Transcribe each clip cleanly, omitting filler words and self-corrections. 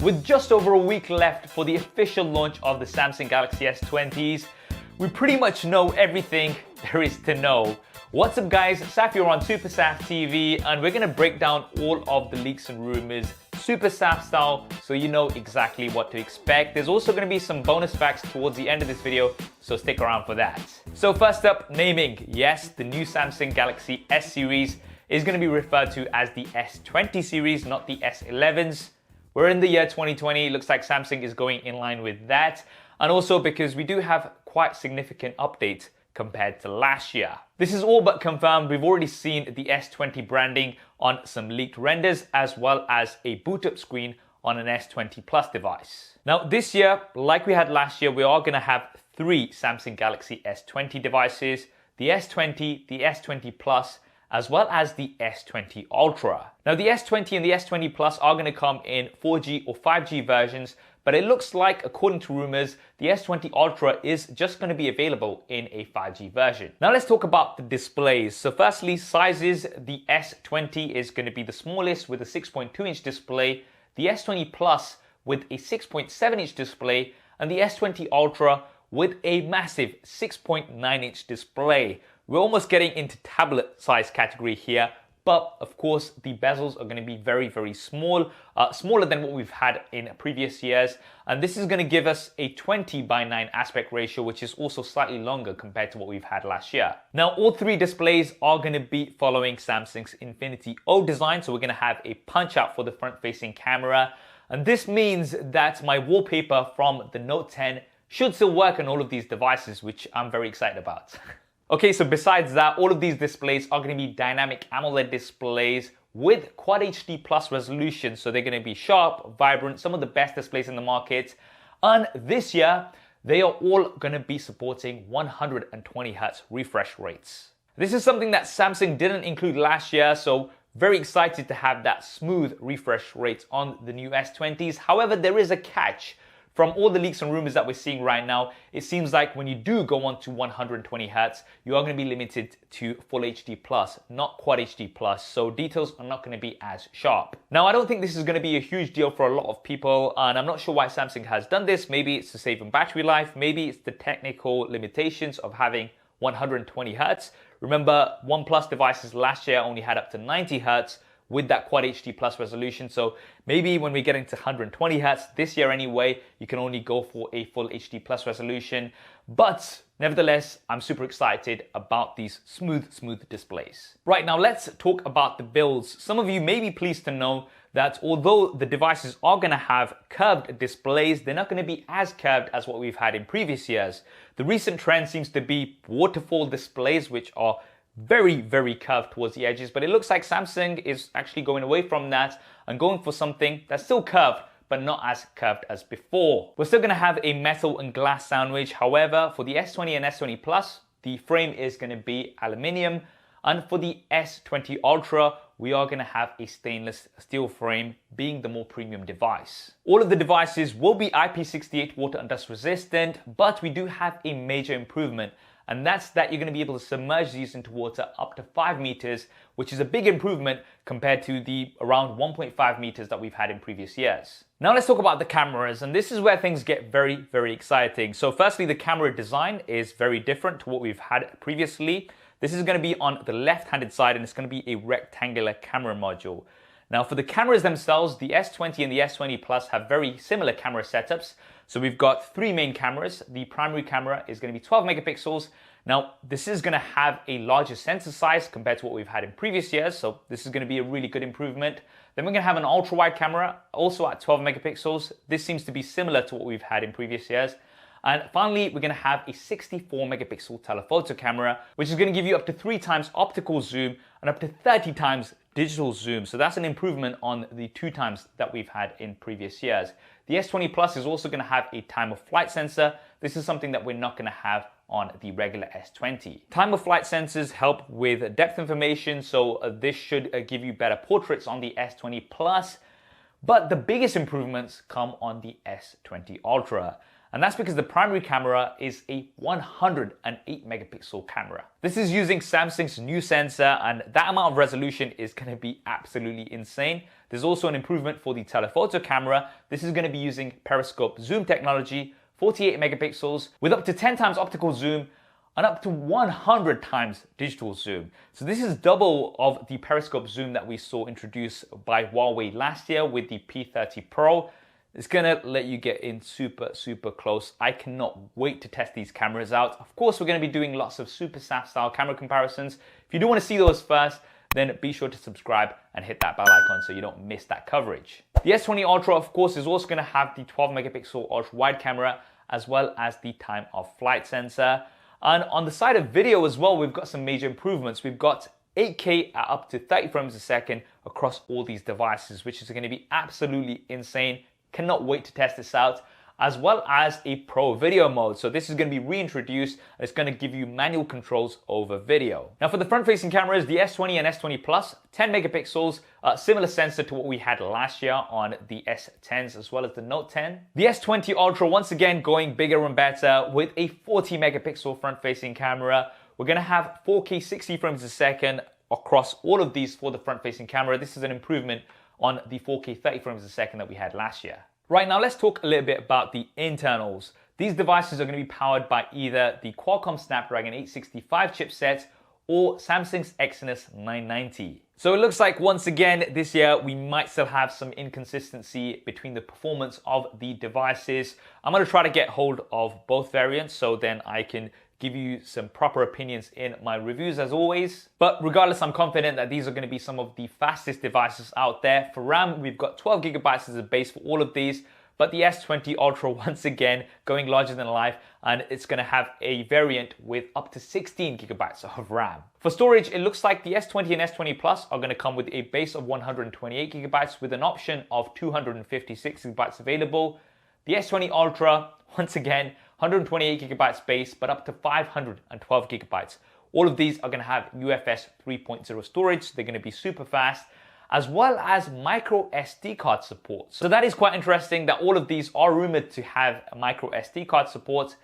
With just over a week left for the official launch of the Samsung Galaxy S20s, we pretty much know everything there is to know. What's up guys, Saf here on Super Saf TV, and we're going to break down all of the leaks and rumors Super Saf style so you know exactly what to expect. There's also going to be some bonus facts towards the end of this video, so stick around for that. So first up, naming. Yes, the new Samsung Galaxy S series is going to be referred to as the S20 series, not the S11s. We're in the year 2020, it looks like Samsung is going in line with that, and also because we do have quite significant updates compared to last year. This is all but confirmed. We've already seen the S20 branding on some leaked renders, as well as a boot up screen on an S20 Plus device. Now this year, like we had last year, we are going to have three Samsung Galaxy S20 devices, the S20, the S20 Plus, as well as the S20 Ultra. Now the S20 and the S20 Plus are going to come in 4G or 5G versions, but it looks like, according to rumors, the S20 Ultra is just going to be available in a 5G version. Now let's talk about the displays. So firstly, sizes. The S20 is going to be the smallest with a 6.2-inch display, the S20 Plus with a 6.7-inch display, and the S20 Ultra with a massive 6.9-inch display. We're almost getting into tablet size category here, but of course the bezels are going to be very small, smaller than what we've had in previous years, and this is going to give us a 20:9 aspect ratio, which is also slightly longer compared to what we've had last year. Now all three displays are going to be following Samsung's Infinity O design, so we're going to have a punch out for the front facing camera, and this means that my wallpaper from the Note 10 should still work on all of these devices, which I'm very excited about. Okay, so besides that, all of these displays are going to be dynamic AMOLED displays with Quad HD Plus resolution, so they're going to be sharp, vibrant, some of the best displays in the market. And this year, they are all going to be supporting 120 Hz refresh rates. This is something that Samsung didn't include last year, so very excited to have that smooth refresh rate on the new S20s. However, there is a catch. From all the leaks and rumors that we're seeing right now, it seems like when you do go on to 120 Hz, you are going to be limited to Full HD Plus, not Quad HD Plus, so details are not going to be as sharp. Now, I don't think this is going to be a huge deal for a lot of people, and I'm not sure why Samsung has done this. Maybe it's to save on battery life, maybe it's the technical limitations of having 120 Hz. Remember, OnePlus devices last year only had up to 90 Hz, with that Quad HD Plus resolution, so maybe when we get into 120 Hz this year anyway, you can only go for a Full HD Plus resolution. But nevertheless, I'm super excited about these smooth displays. Right, now let's talk about the builds. Some of you may be pleased to know that although the devices are going to have curved displays, they're not going to be as curved as what we've had in previous years. The recent trend seems to be waterfall displays, which are very curved towards the edges, but it looks like Samsung is actually going away from that and going for something that's still curved but not as curved as before. We're still going to have a metal and glass sandwich. However, for the S20 and S20 Plus, the frame is going to be aluminium, and for the S20 Ultra, we are going to have a stainless steel frame, being the more premium device. All of the devices will be IP68 water and dust resistant, but we do have a major improvement, and that's that you're going to be able to submerge these into water up to 5 meters, which is a big improvement compared to the around 1.5 meters that we've had in previous years. Now let's talk about the cameras, and this is where things get very exciting. So firstly, the camera design is very different to what we've had previously. This is going to be on the left-handed side, and it's going to be a rectangular camera module. Now for the cameras themselves, the S20 and the S20 Plus have very similar camera setups. So we've got three main cameras. The primary camera is going to be 12 megapixels. Now this is going to have a larger sensor size compared to what we've had in previous years. So this is going to be a really good improvement. Then we're going to have an ultra wide camera, also at 12 megapixels. This seems to be similar to what we've had in previous years. And finally, we're going to have a 64 megapixel telephoto camera, which is going to give you up to 3 times optical zoom and up to 30 times digital zoom. So that's an improvement on the 2 times that we've had in previous years. The S20 Plus is also going to have a time of flight sensor. This is something that we're not going to have on the regular S20. Time of flight sensors help with depth information, so this should give you better portraits on the S20 Plus. But the biggest improvements come on the S20 Ultra. And that's because the primary camera is a 108 megapixel camera. This is using Samsung's new sensor, and that amount of resolution is going to be absolutely insane. There's also an improvement for the telephoto camera. This is going to be using periscope zoom technology, 48 megapixels with up to 10 times optical zoom and up to 100 times digital zoom. So this is double of the periscope zoom that we saw introduced by Huawei last year with the P30 Pro. It's gonna let you get in super close. I cannot wait to test these cameras out. Of course, we're gonna be doing lots of super SAF style camera comparisons. If you do wanna see those first, then be sure to subscribe and hit that bell icon so you don't miss that coverage. The S20 Ultra, of course, is also gonna have the 12 megapixel ultra wide camera as well as the time of flight sensor. And on the side of video as well, we've got some major improvements. We've got 8K at up to 30 frames a second across all these devices, which is going to be absolutely insane. Cannot wait to test this out, as well as a pro video mode. So this is going to be reintroduced and it's going to give you manual controls over video. Now for the front facing cameras, the S20 and S20 Plus, 10 megapixels, similar sensor to what we had last year on the S10s as well as the Note 10. The S20 Ultra once again going bigger and better with a 40 megapixel front facing camera. We're going to have 4K 60 frames a second across all of these for the front facing camera. This is an improvement on the 4K 30 frames a second that we had last year. Right, now let's talk a little bit about the internals. These devices are going to be powered by either the Qualcomm Snapdragon 865 chipset or Samsung's Exynos 990. So it looks like once again this year we might still have some inconsistency between the performance of the devices. I'm going to try to get hold of both variants so then I can give you some proper opinions in my reviews as always. But regardless, I'm confident that these are going to be some of the fastest devices out there. For RAM, we've got 12 gigabytes as a base for all of these, but the S20 Ultra once again going larger than life, and it's going to have a variant with up to 16 gigabytes of RAM. For storage, it looks like the S20 and S20 Plus are going to come with a base of 128 gigabytes with an option of 256 gigabytes available. The S20 Ultra, once again, 128 gigabytes base, but up to 512 gigabytes. All of these are going to have UFS 3.0 storage. They're going to be super fast, as well as micro SD card support. So that is quite interesting that all of these are rumored to have micro SD card support.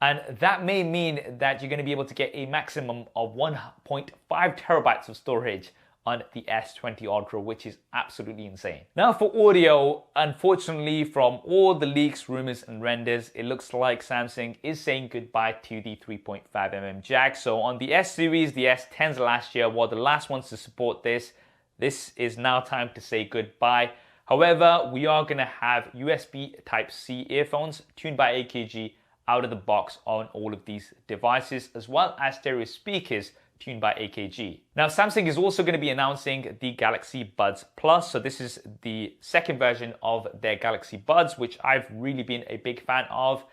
And that may mean that you're going to be able to get a maximum of 1.5 terabytes of storage on the S20 Ultra, which is absolutely insane. Now for audio, unfortunately from all the leaks, rumors and renders, it looks like Samsung is saying goodbye to the 3.5mm jack. So on the S series, the S10s last year were the last ones to support this. This is now time to say goodbye. However, we are gonna have USB Type-C earphones tuned by AKG out of the box on all of these devices, as well as stereo speakers tuned by AKG. Now Samsung is also going to be announcing the Galaxy Buds Plus. So this is the second version of their Galaxy Buds, which I've really been a big fan of.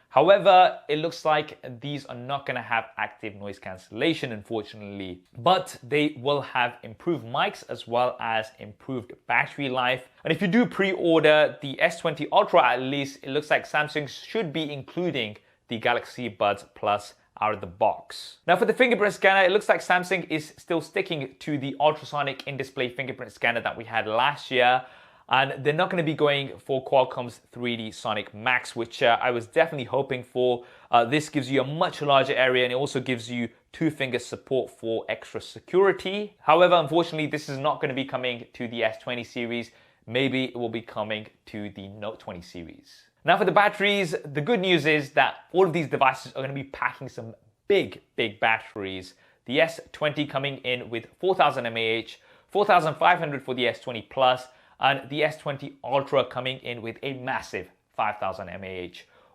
However, it looks like these are not going to have active noise cancellation, unfortunately, but they will have improved mics as well as improved battery life. And if you do pre-order the S20 Ultra, at least it looks like Samsung should be including the Galaxy Buds Plus out of the box. Now for the fingerprint scanner, it looks like Samsung is still sticking to the ultrasonic in-display fingerprint scanner that we had last year. And they're not going to be going for Qualcomm's 3D Sonic Max, which I was definitely hoping for. This gives you a much larger area and it also gives you two-finger support for extra security. However, unfortunately, this is not going to be coming to the S20 series. Maybe it will be coming to the Note 20 series. Now for the batteries, the good news is that all of these devices are going to be packing some big batteries. The S20 coming in with 4000 mAh, 4500 for the S20 Plus, and the S20 Ultra coming in with a massive 5000 mAh.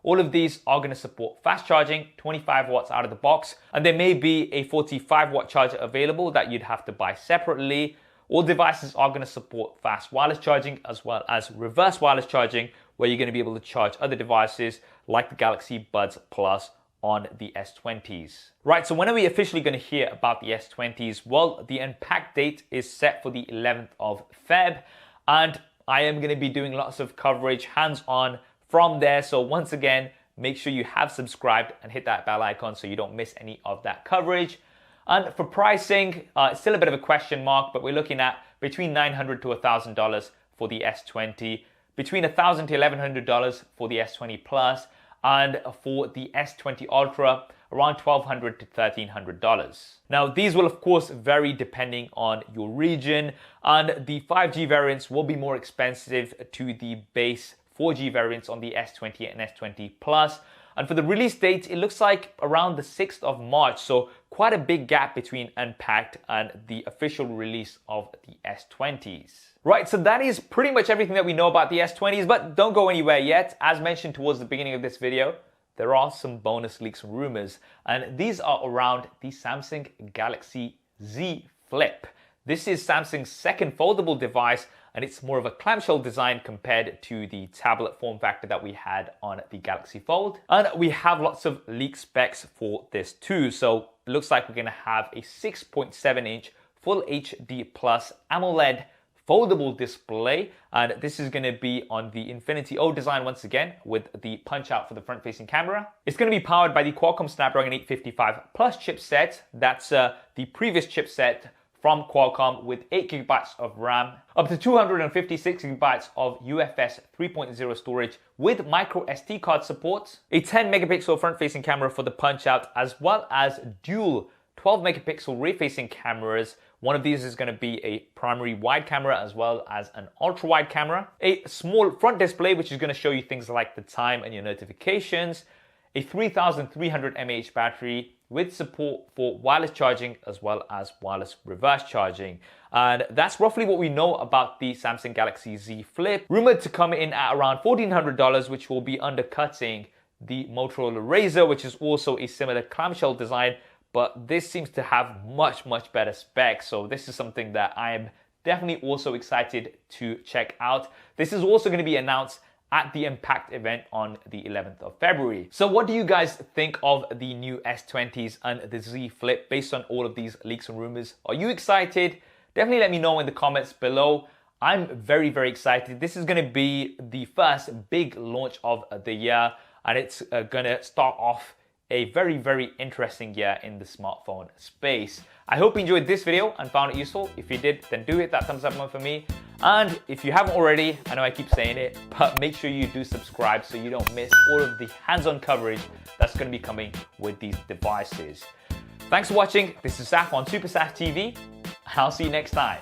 All of these are going to support fast charging, 25 watts out of the box, and there may be a 45 watt charger available that you'd have to buy separately. All devices are going to support fast wireless charging as well as reverse wireless charging, where you're going to be able to charge other devices like the Galaxy Buds Plus on the S20s. Right, so when are we officially going to hear about the S20s? Well, the unpack date is set for the 11th of Feb, and I am going to be doing lots of coverage hands-on from there. So once again, make sure you have subscribed and hit that bell icon so you don't miss any of that coverage. And for pricing, it's still a bit of a question mark, but we're looking at between $900 to $1,000 for the S20, between $1,000 to $1,100 for the S20 Plus, and for the S20 Ultra, around $1,200 to $1,300. Now, these will of course vary depending on your region, and the 5G variants will be more expensive to the base 4G variants on the S20 and S20 Plus. And for the release date, it looks like around the 6th of March, so quite a big gap between Unpacked and the official release of the S20s. Right, so that is pretty much everything that we know about the S20s, but don't go anywhere yet. As mentioned towards the beginning of this video, there are some bonus leaks and rumors, and these are around the Samsung Galaxy Z Flip. This is Samsung's second foldable device, and it's more of a clamshell design compared to the tablet form factor that we had on the Galaxy Fold. And we have lots of leaked specs for this too. So it looks like we're gonna have a 6.7-inch Full HD Plus AMOLED foldable display, and this is going to be on the Infinity O design once again with the punch out for the front facing camera. It's going to be powered by the Qualcomm Snapdragon 855 Plus chipset. That's the previous chipset from Qualcomm, with 8 GB of RAM, up to 256 GB of UFS 3.0 storage with micro SD card support, a 10 megapixel front facing camera for the punch out, as well as dual 12 megapixel rear facing cameras. One of these is going to be a primary wide camera as well as an ultra wide camera, a small front display which is going to show you things like the time and your notifications, a 3300 mAh battery with support for wireless charging as well as wireless reverse charging. And that's roughly what we know about the Samsung Galaxy Z Flip, rumored to come in at around $1,400, which will be undercutting the Motorola Razr, which is also a similar clamshell design, but this seems to have much better specs. So this is something that I am definitely also excited to check out. This is also going to be announced at the Impact event on the 11th of February. So what do you guys think of the new S20s and the Z Flip based on all of these leaks and rumors? Are you excited? Definitely let me know in the comments below. I'm very excited. This is going to be the first big launch of the year, and it's going to start off a very interesting year in the smartphone space. I hope you enjoyed this video and found it useful. If you did, then do hit that thumbs up button for me. And if you haven't already, I know I keep saying it, but make sure you do subscribe so you don't miss all of the hands-on coverage that's going to be coming with these devices. Thanks for watching. This is Saf on Super Saf TV, and I'll see you next time.